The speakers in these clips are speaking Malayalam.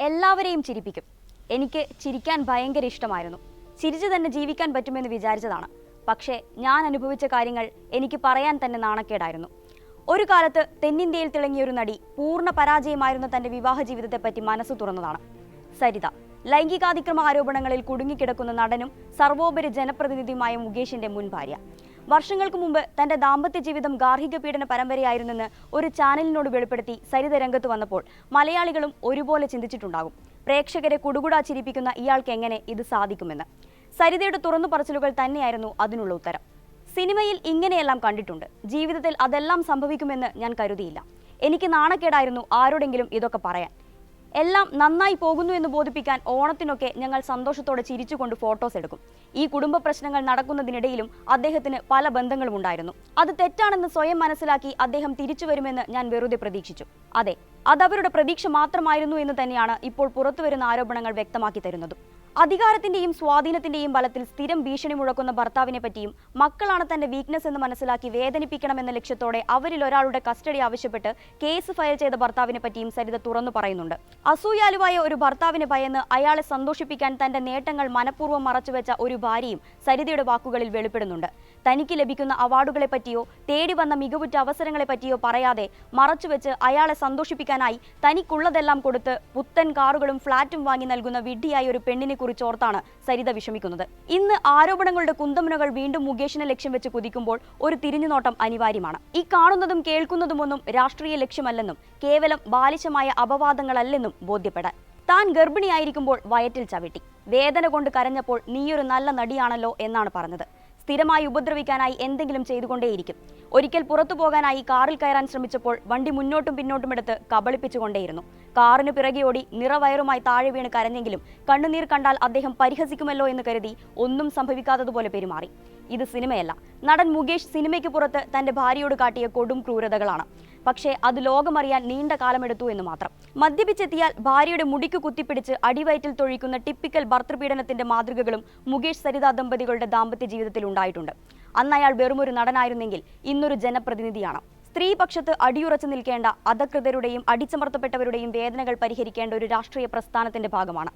എല്ലാവരെയും ചിരിപ്പിക്കും. എനിക്ക് ചിരിക്കാൻ ഭയങ്കര ഇഷ്ടമായിരുന്നു. ചിരിച്ചു തന്നെ ജീവിക്കാൻ പറ്റുമെന്ന് വിചാരിച്ചതാണ്. പക്ഷേ ഞാൻ അനുഭവിച്ച കാര്യങ്ങൾ എനിക്ക് പറയാൻ തന്നെ നാണക്കേടായിരുന്നു. ഒരു കാലത്ത് തെന്നിന്ത്യയിൽ തിളങ്ങിയൊരു നടി പൂർണ്ണ പരാജയമായിരുന്ന തന്റെ വിവാഹ ജീവിതത്തെപ്പറ്റി മനസ്സ് തുറന്നതാണ് സരിത. ലൈംഗികാതിക്രമ ആരോപണങ്ങളിൽ കുടുങ്ങിക്കിടക്കുന്ന നടനും സർവോപരി ജനപ്രതിനിധിയുമായ മുകേഷിന്റെ മുൻ ഭാര്യ. വർഷങ്ങൾക്ക് മുമ്പ് തന്റെ ദാമ്പത്യ ജീവിതം ഗാർഹിക പീഡന പരമ്പരയായിരുന്നെന്ന് ഒരു ചാനലിനോട് വെളിപ്പെടുത്തി സരിത രംഗത്ത് വന്നപ്പോൾ മലയാളികളും ഒരുപോലെ ചിന്തിച്ചിട്ടുണ്ടാകും, പ്രേക്ഷകരെ കുടുകുടാ ചിരിപ്പിക്കുന്ന ഇയാൾക്ക് എങ്ങനെ ഇത് സാധിക്കുമെന്ന്. സരിതയുടെ തുറന്നു പറച്ചിലുകൾ തന്നെയായിരുന്നു അതിനുള്ള ഉത്തരം. സിനിമയിൽ ഇങ്ങനെയെല്ലാം കണ്ടിട്ടുണ്ട്, ജീവിതത്തിൽ അതെല്ലാം സംഭവിക്കുമെന്ന് ഞാൻ കരുതിയില്ല. എനിക്ക് നാണക്കേടായിരുന്നു ആരോടെങ്കിലും ഇതൊക്കെ പറയാൻ. എല്ലാം നന്നായി പോകുന്നു എന്ന് ബോധിപ്പിക്കാൻ ഓണത്തിനൊക്കെ ഞങ്ങൾ സന്തോഷത്തോടെ ചിരിച്ചുകൊണ്ട് ഫോട്ടോസ് എടുക്കും. ഈ കുടുംബ പ്രശ്നങ്ങൾ നടക്കുന്നതിനിടയിലും അദ്ദേഹത്തിന് പല ബന്ധങ്ങളും ഉണ്ടായിരുന്നു. അത് തെറ്റാണെന്ന് സ്വയം മനസ്സിലാക്കി അദ്ദേഹം തിരിച്ചു വരുമെന്ന് ഞാൻ വെറുതെ പ്രതീക്ഷിച്ചു. അതെ, അതവരുടെ പ്രതീക്ഷ മാത്രമായിരുന്നു എന്ന് തന്നെയാണ് ഇപ്പോൾ പുറത്തുവരുന്ന ആരോപണങ്ങൾ വ്യക്തമാക്കി തരുന്നതും. അധികാരത്തിന്റെയും സ്വാധീനത്തിന്റെയും ബലത്തിൽ സ്ഥിരം ഭീഷണി മുഴക്കുന്ന ഭർത്താവിനെ പറ്റിയും മക്കളാണ് തന്റെ വീക്ക്നെസ് എന്ന് മനസ്സിലാക്കി വേദനിപ്പിക്കണമെന്ന ലക്ഷ്യത്തോടെ അവരിൽ ഒരാളുടെ കസ്റ്റഡി ആവശ്യപ്പെട്ട് കേസ് ഫയൽ ചെയ്ത ഭർത്താവിനെ പറ്റിയും സരിത തുറന്നു പറയുന്നുണ്ട്. അസൂയാലുവായ ഒരു ഭർത്താവിനെ ഭയന്ന് അയാളെ സന്തോഷിപ്പിക്കാൻ തന്റെ നേട്ടങ്ങൾ മനഃപൂർവ്വം മറച്ചുവെച്ച ഒരു ഭാര്യയും സരിതയുടെ വാക്കുകളിൽ വെളിപ്പെടുന്നുണ്ട്. തനിക്ക് ലഭിക്കുന്ന അവാർഡുകളെ പറ്റിയോ തേടി വന്ന മികവുറ്റ അവസരങ്ങളെ പറ്റിയോ പറയാതെ മറച്ചുവെച്ച് അയാളെ സന്തോഷിപ്പിക്കാനായി തനിക്കുള്ളതെല്ലാം കൊടുത്ത് പുത്തൻ കാറുകളും ഫ്ളാറ്റും വാങ്ങി നൽകുന്ന വിഡ്ഢിയായ ഒരു പെണ്ണിനെ കുറിച്ചോർത്താണ് സരിത വിഷമിക്കുന്നത്. ഇന്ന് ആരോപണങ്ങളുടെ കുന്തമുനകൾ വീണ്ടും മുകേഷിനെ ലക്ഷ്യം വെച്ച് കുതിക്കുമ്പോൾ ഒരു തിരിഞ്ഞുനോട്ടം അനിവാര്യമാണ്. ഈ കാണുന്നതും കേൾക്കുന്നതുമൊന്നും രാഷ്ട്രീയ ലക്ഷ്യമല്ലെന്നും കേവലം ബാലിശമായ അപവാദങ്ങളല്ലെന്നും ബോധ്യപ്പെടാൻ. താൻ ഗർഭിണിയായിരിക്കുമ്പോൾ വയറ്റിൽ ചവിട്ടി, വേദന കൊണ്ട് കരഞ്ഞപ്പോൾ നീയൊരു നല്ല നടിയാണല്ലോ എന്നാണ് പറഞ്ഞത്. സ്ഥിരമായി ഉപദ്രവിക്കാനായി എന്തെങ്കിലും ചെയ്തുകൊണ്ടേയിരിക്കും. ഒരിക്കൽ പുറത്തു പോകാനായി കാറിൽ കയറാൻ ശ്രമിച്ചപ്പോൾ വണ്ടി മുന്നോട്ടും പിന്നോട്ടും എടുത്ത് കബളിപ്പിച്ചുകൊണ്ടേയിരുന്നു. കാറിന് പിറകെ ഓടി നിറവയറുമായി താഴെ വീണ് കരഞ്ഞെങ്കിലും കണ്ണുനീർ കണ്ടാൽ അദ്ദേഹം പരിഹസിക്കുമല്ലോ എന്ന് കരുതി ഒന്നും സംഭവിക്കാത്തതുപോലെ പെരുമാറി. ഇത് സിനിമയല്ല. നടൻ മുകേഷ് സിനിമയ്ക്ക് പുറത്ത് തന്റെ ഭാര്യയോട് കാട്ടിയ കൊടും ക്രൂരതകളാണ്. പക്ഷേ അത് ലോകമറിയാൻ നീണ്ട കാലമെടുത്തു എന്ന് മാത്രം. മദ്യപിച്ചെത്തിയാൽ ഭാര്യയുടെ മുടിക്ക് കുത്തിപ്പിടിച്ച് അടിവയറ്റിൽ തൊഴിക്കുന്ന ടിപ്പിക്കൽ ഭർത്തൃപീഡനത്തിന്റെ മാതൃകകളും മുകേഷ് സരിത ദമ്പതികളുടെ ദാമ്പത്യ ജീവിതത്തിൽ ഉണ്ടായിട്ടുണ്ട്. അന്ന് അയാൾ വെറുമൊരു നടനായിരുന്നെങ്കിൽ ഇന്നൊരു ജനപ്രതിനിധിയാണ്. സ്ത്രീപക്ഷത്ത് അടിയുറച്ചു നിൽക്കേണ്ട, അധകൃതരുടെയും അടിച്ചമർത്തപ്പെട്ടവരുടെയും വേദനകൾ പരിഹരിക്കേണ്ട ഒരു രാഷ്ട്രീയ പ്രസ്ഥാനത്തിന്റെ ഭാഗമാണ്.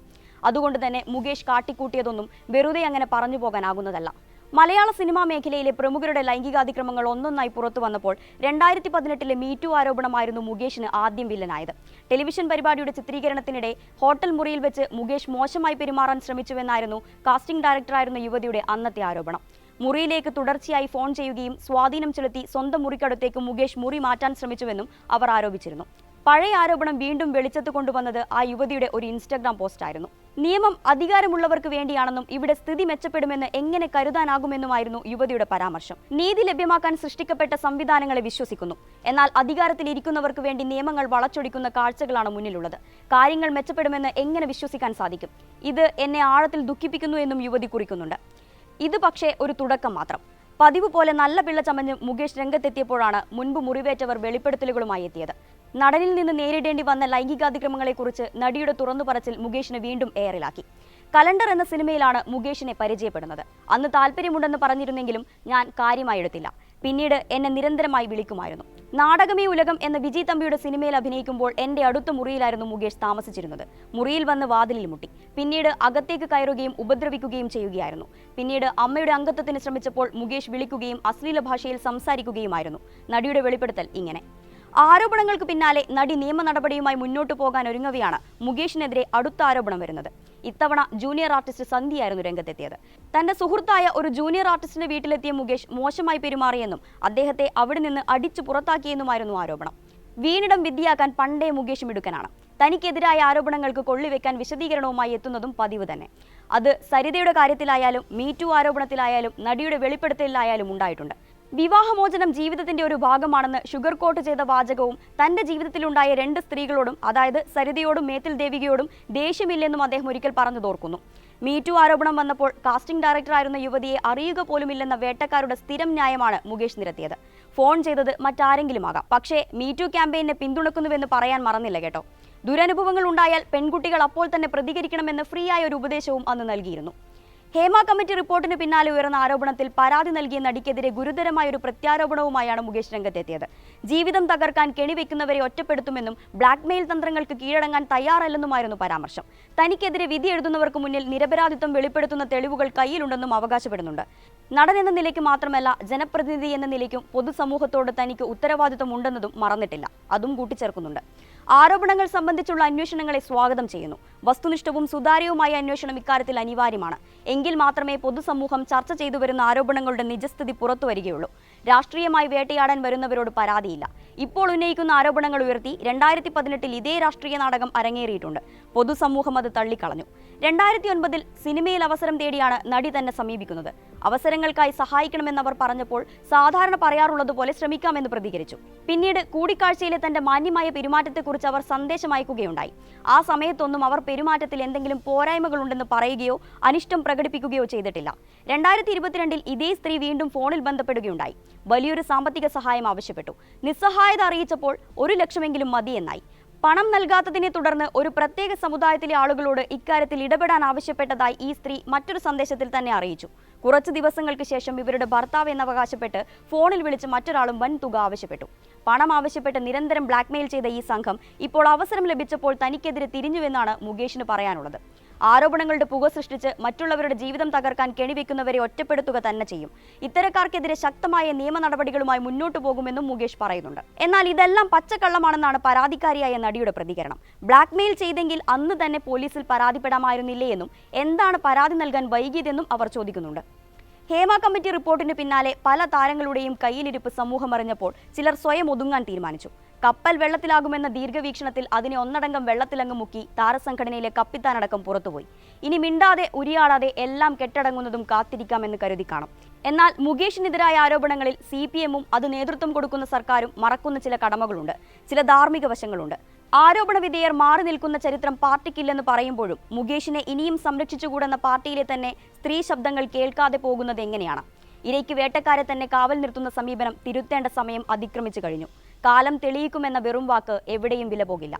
അതുകൊണ്ട് തന്നെ മുകേഷ് കാട്ടിക്കൂട്ടിയതൊന്നും വെറുതെ അങ്ങനെ പറഞ്ഞു പോകാനാകുന്നതല്ല. മലയാള സിനിമാ മേഖലയിലെ പ്രമുഖരുടെ ലൈംഗികാതിക്രമങ്ങൾ ഒന്നൊന്നായി പുറത്തു വന്നപ്പോൾ 2018 മീറ്റു ആരോപണമായിരുന്നു മുകേഷിന് ആദ്യം വില്ലനായത്. ടെലിവിഷൻ പരിപാടിയുടെ ചിത്രീകരണത്തിനിടെ ഹോട്ടൽ മുറിയിൽ വെച്ച് മുകേഷ് മോശമായി പെരുമാറാൻ ശ്രമിച്ചുവെന്നായിരുന്നു കാസ്റ്റിംഗ് ഡയറക്ടറായിരുന്ന യുവതിയുടെ അന്നത്തെ ആരോപണം. മുറിയിലേക്ക് തുടർച്ചയായി ഫോൺ ചെയ്യുകയും സ്വാധീനം ചെലുത്തി സ്വന്തം മുറിക്കടുത്തേക്ക് മുകേഷ് മുറി മാറ്റാൻ ശ്രമിച്ചുവെന്നും അവർ ആരോപിച്ചിരുന്നു. പഴയ ആരോപണം വീണ്ടും വെളിച്ചത്ത് കൊണ്ടുവന്നത് ആ യുവതിയുടെ ഒരു ഇൻസ്റ്റഗ്രാം പോസ്റ്റായിരുന്നു. നിയമം അധികാരമുള്ളവർക്ക് വേണ്ടിയാണെന്നും ഇവിടെ സ്ഥിതി മെച്ചപ്പെടുമെന്ന് എങ്ങനെ കരുതാനാകുമെന്നുമായിരുന്നു യുവതിയുടെ പരാമർശം. നീതി ലഭ്യമാക്കാൻ സൃഷ്ടിക്കപ്പെട്ട സംവിധാനങ്ങളെ വിശ്വസിക്കുന്നു, എന്നാൽ അധികാരത്തിലിരിക്കുന്നവർക്ക് വേണ്ടി നിയമങ്ങൾ വളച്ചൊടിക്കുന്ന കാഴ്ചകളാണ് മുന്നിലുള്ളത്. കാര്യങ്ങൾ മെച്ചപ്പെടുമെന്ന് എങ്ങനെ വിശ്വസിക്കാൻ സാധിക്കും? ഇത് എന്നെ ആഴത്തിൽ ദുഃഖിപ്പിക്കുന്നു എന്നും യുവതി കുറിക്കുന്നുണ്ട്. ഇത് പക്ഷേ ഒരു തുടക്കം മാത്രം. പതിവ് പോലെ നല്ല പിള്ള ചമഞ്ഞ് മുകേഷ് രംഗത്തെത്തിയപ്പോഴാണ് മുൻപ് മുറിവേറ്റവർ വെളിപ്പെടുത്തലുകളുമായി എത്തിയത്. നടനിൽ നിന്ന് നേരിടേണ്ടി വന്ന ലൈംഗികാതിക്രമങ്ങളെക്കുറിച്ച് നടിയുടെ തുറന്നു പറച്ചിൽ മുകേഷിനെ വീണ്ടും എയറിലാക്കി. കലണ്ടർ എന്ന സിനിമയിലാണ് മുകേഷിനെ പരിചയപ്പെടുന്നത്. അന്ന് താല്പര്യമുണ്ടെന്ന് പറഞ്ഞിരുന്നെങ്കിലും ഞാൻ കാര്യമായി എടുത്തില്ല. പിന്നീട് എന്നെ നിരന്തരമായി വിളിക്കുമായിരുന്നു. നാടകമേ ഉലകം എന്ന വിജയ് തമ്പിയുടെ സിനിമയിൽ അഭിനയിക്കുമ്പോൾ എന്റെ അടുത്ത മുറിയിലായിരുന്നു മുകേഷ് താമസിച്ചിരുന്നത്. മുറിയിൽ വന്ന് വാതിലിൽ മുട്ടി. പിന്നീട് അകത്തേക്ക് കയറുകയും ഉപദ്രവിക്കുകയും ചെയ്യുകയായിരുന്നു. പിന്നീട് അമ്മയുടെ അംഗത്വത്തിന് ശ്രമിച്ചപ്പോൾ മുകേഷ് വിളിക്കുകയും അശ്ലീല ഭാഷയിൽ സംസാരിക്കുകയുമായിരുന്നു. നടിയുടെ വെളിപ്പെടുത്തൽ ഇങ്ങനെ. ആരോപണങ്ങൾക്ക് പിന്നാലെ നടി നിയമ നടപടിയുമായി മുന്നോട്ടു പോകാൻ ഒരുങ്ങവെയാണ് മുകേഷിനെതിരെ അടുത്ത ആരോപണം വരുന്നത്. ഇത്തവണ ജൂനിയർ ആർട്ടിസ്റ്റ് സന്ധ്യയായിരുന്നു രംഗത്തെത്തിയത്. തന്റെ സുഹൃത്തായ ഒരു ജൂനിയർ ആർട്ടിസ്റ്റിന്റെ വീട്ടിലെത്തിയ മുകേഷ് മോശമായി പെരുമാറിയെന്നും അദ്ദേഹത്തെ അവിടെ നിന്ന് അടിച്ചു പുറത്താക്കിയെന്നുമായിരുന്നു ആരോപണം. വീണിടം വിദ്യയാക്കാൻ പണ്ടേ മുകേഷ് മിടുക്കനാണ്. തനിക്കെതിരായ ആരോപണങ്ങൾക്ക് കൊള്ളിവെക്കാൻ വിശദീകരണവുമായി എത്തുന്നതും പതിവ് തന്നെ. അത് സരിതയുടെ കാര്യത്തിലായാലും മീറ്റു ആരോപണത്തിലായാലും നടിയുടെ വെളിപ്പെടുത്തലിലായാലും ഉണ്ടായിട്ടുണ്ട്. വിവാഹമോചനം ജീവിതത്തിന്റെ ഒരു ഭാഗമാണെന്ന് ഷുഗർ കോട്ട് ചെയ്ത വാചകവും തന്റെ ജീവിതത്തിലുണ്ടായ 2 സ്ത്രീകളോടും, അതായത് സരിതയോടും മേത്തിൽ ദേവികയോടും ദേഷ്യമില്ലെന്നും അദ്ദേഹം ഒരിക്കൽ പറഞ്ഞു തോർക്കുന്നു. മീറ്റു ആരോപണം വന്നപ്പോൾ കാസ്റ്റിംഗ് ഡയറക്ടറായിരുന്ന യുവതിയെ അറിയുക പോലുമില്ലെന്ന വേട്ടക്കാരുടെ സ്ഥിരം ന്യായമാണ് മുകേഷ് നിരത്തിയത്. ഫോൺ ചെയ്തത് മറ്റാരെങ്കിലും ആകാം, പക്ഷേ മീറ്റു ക്യാമ്പയിനെ പിന്തുണക്കുന്നുവെന്ന് പറയാൻ മറന്നില്ല കേട്ടോ. ദുരനുഭവങ്ങൾ ഉണ്ടായാൽ പെൺകുട്ടികൾ അപ്പോൾ തന്നെ പ്രതികരിക്കണമെന്ന് ഫ്രീ ആയ ഒരു ഉപദേശവും അന്ന് നൽകിയിരുന്നു. ഹേമ കമ്മിറ്റി റിപ്പോർട്ടിന് പിന്നാലെ ഉയർന്ന ആരോപണത്തിൽ പരാതി നൽകിയ നടിക്കെതിരെ ഗുരുതരമായ ഒരു പ്രത്യാരോപണവുമായാണ് മുകേഷ് രംഗത്തെത്തിയത്. ജീവിതം തകർക്കാൻ കെണിവെക്കുന്നവരെ ഒറ്റപ്പെടുത്തുമെന്നും ബ്ലാക്ക്മെയിൽ തന്ത്രങ്ങൾക്ക് കീഴടങ്ങാൻ തയ്യാറല്ലെന്നുമായിരുന്നു പരാമർശം. തനിക്കെതിരെ വിധി എഴുതുന്നവർക്ക് മുന്നിൽ നിരപരാധിത്വം വെളിപ്പെടുത്തുന്ന തെളിവുകൾ കയ്യിലുണ്ടെന്നും അവകാശപ്പെടുന്നുണ്ട്. നടൻ എന്ന നിലയ്ക്ക് മാത്രമല്ല, ജനപ്രതിനിധി എന്ന നിലയ്ക്കും പൊതുസമൂഹത്തോട് തനിക്ക് ഉത്തരവാദിത്വം ഉണ്ടെന്നതും മറന്നിട്ടില്ല. അതും കൂട്ടിച്ചേർക്കുന്നുണ്ട്. ആരോപണങ്ങൾ സംബന്ധിച്ചുള്ള അന്വേഷണങ്ങളെ സ്വാഗതം ചെയ്യുന്നു. വസ്തുനിഷ്ഠവും സുതാര്യവുമായ അന്വേഷണം ഇക്കാര്യത്തിൽ അനിവാര്യമാണ്. എങ്കിൽ മാത്രമേ പൊതുസമൂഹം ചർച്ച ചെയ്തു വരുന്ന ആരോപണങ്ങളുടെ നിജസ്ഥിതി പുറത്തുവരികയുള്ളൂ. രാഷ്ട്രീയമായി വേട്ടയാടാൻ വരുന്നവരോട് പരാതിയില്ല. ഇപ്പോൾ ഉന്നയിക്കുന്ന ആരോപണങ്ങൾ ഉയർത്തി 2018 ഇതേ രാഷ്ട്രീയ നാടകം അരങ്ങേറിയിട്ടുണ്ട്. പൊതുസമൂഹം അത് തള്ളിക്കളഞ്ഞു. 2009 സിനിമയിൽ അവസരം തേടിയാണ് നടി തന്നെ സമീപിക്കുന്നത്. അവസരങ്ങൾക്കായി സഹായിക്കണമെന്നവർ പറഞ്ഞപ്പോൾ സാധാരണ പറയാറുള്ളതുപോലെ ശ്രമിക്കാമെന്ന് പ്രതികരിച്ചു. പിന്നീട് കൂടിക്കാഴ്ചയിലെ തന്റെ മാന്യമായ പെരുമാറ്റത്തെക്കുറിച്ച് അവർ സന്ദേശം അയക്കുകയുണ്ടായി. ആ സമയത്തൊന്നും അവർ പെരുമാറ്റത്തിൽ എന്തെങ്കിലും പോരായ്മകളുണ്ടെന്ന് പറയുകയോ അനിഷ്ടം പ്രകടിപ്പിക്കുകയോ ചെയ്തിട്ടില്ല. 2022 ഇതേ സ്ത്രീ വീണ്ടും ഫോണിൽ ബന്ധപ്പെടുകയുണ്ടായി. വലിയൊരു സാമ്പത്തിക സഹായം ആവശ്യപ്പെട്ടു. നിസ്സഹായത അറിയിച്ചപ്പോൾ 1 ലക്ഷമെങ്കിലും മതിയെന്നായി. പണം നൽകാത്തതിനെ തുടർന്ന് ഒരു പ്രത്യേക സമുദായത്തിലെ ആളുകളോട് ഇക്കാര്യത്തിൽ ഇടപെടാൻ ആവശ്യപ്പെട്ടതായി ഈ സ്ത്രീ മറ്റൊരു സന്ദേശത്തിൽ തന്നെ അറിയിച്ചു. കുറച്ചു ദിവസങ്ങൾക്ക് ശേഷം ഇവരുടെ ഭർത്താവ് എന്നവകാശപ്പെട്ട് ഫോണിൽ വിളിച്ച് മറ്റൊരാളും വൻ തുക ആവശ്യപ്പെട്ടു. പണം ആവശ്യപ്പെട്ട് നിരന്തരം ബ്ലാക്ക്മെയിൽ ചെയ്ത ഈ സംഘം ഇപ്പോൾ അവസരം ലഭിച്ചപ്പോൾ തനിക്കെതിരെ തിരിഞ്ഞുവെന്നാണ് മുകേഷിന് പറയാനുള്ളത്. ആരോപണങ്ങളുടെ പുക സൃഷ്ടിച്ച് മറ്റുള്ളവരുടെ ജീവിതം തകർക്കാൻ കെണിവെക്കുന്നവരെ ഒറ്റപ്പെടുത്തുക തന്നെ ചെയ്യും. ഇത്തരക്കാർക്കെതിരെ ശക്തമായ നിയമ നടപടികളുമായി മുന്നോട്ടു പോകുമെന്നും മുകേഷ് പറയുന്നുണ്ട്. എന്നാൽ ഇതെല്ലാം പച്ചക്കള്ളമാണെന്നാണ് പരാതിക്കാരിയായ നടിയുടെ പ്രതികരണം. ബ്ലാക്ക്മെയിൽ ചെയ്തെങ്കിൽ അന്ന് തന്നെ പോലീസിൽ പരാതിപ്പെടാമായിരുന്നില്ലേ എന്നും എന്താണ് പരാതി നൽകാൻ വൈകിയതെന്നും അവർ ചോദിക്കുന്നുണ്ട്. ഹേമ കമ്മിറ്റി റിപ്പോർട്ടിന് പിന്നാലെ പല താരങ്ങളുടെയും കയ്യിലിരിപ്പ് സമൂഹം അറിഞ്ഞപ്പോൾ ചിലർ സ്വയം ഒതുങ്ങാൻ തീരുമാനിച്ചു. കപ്പൽ വെള്ളത്തിലാകുമെന്ന ദീർഘവീക്ഷണത്തിൽ അതിനെ ഒന്നടങ്കം വെള്ളത്തിലങ്ങ് മുക്കി താരസംഘടനയിലെ കപ്പിത്താനടക്കം പുറത്തുപോയി. ഇനി മിണ്ടാതെ ഉരിയാടാതെ എല്ലാം കെട്ടടങ്ങുന്നതും കാത്തിരിക്കാമെന്ന് കരുതി കാണും. എന്നാൽ മുകേഷിനെതിരായ ആരോപണങ്ങളിൽ CPM-ഉം അത് നേതൃത്വം കൊടുക്കുന്ന സർക്കാരും മറക്കുന്ന ചില കടമകളുണ്ട്, ചില ധാർമ്മിക വശങ്ങളുണ്ട്. ആരോപണ വിധേയർ മാറി നിൽക്കുന്ന ചരിത്രം പാർട്ടിക്കില്ലെന്ന് പറയുമ്പോഴും മുകേഷിനെ ഇനിയും സംരക്ഷിച്ചുകൂടെന്ന പാർട്ടിയിലെ തന്നെ സ്ത്രീ ശബ്ദങ്ങൾ കേൾക്കാതെ പോകുന്നത് എങ്ങനെയാണ്? ഇരയ്ക്ക് വേട്ടക്കാരെ തന്നെ കാവൽ നിർത്തുന്ന സമീപനം തിരുത്തേണ്ട സമയം അതിക്രമിച്ചു കഴിഞ്ഞു. കാലം തെളിയിക്കുമെന്ന വെറും വാക്ക് എവിടെയും വില പോകില്ല.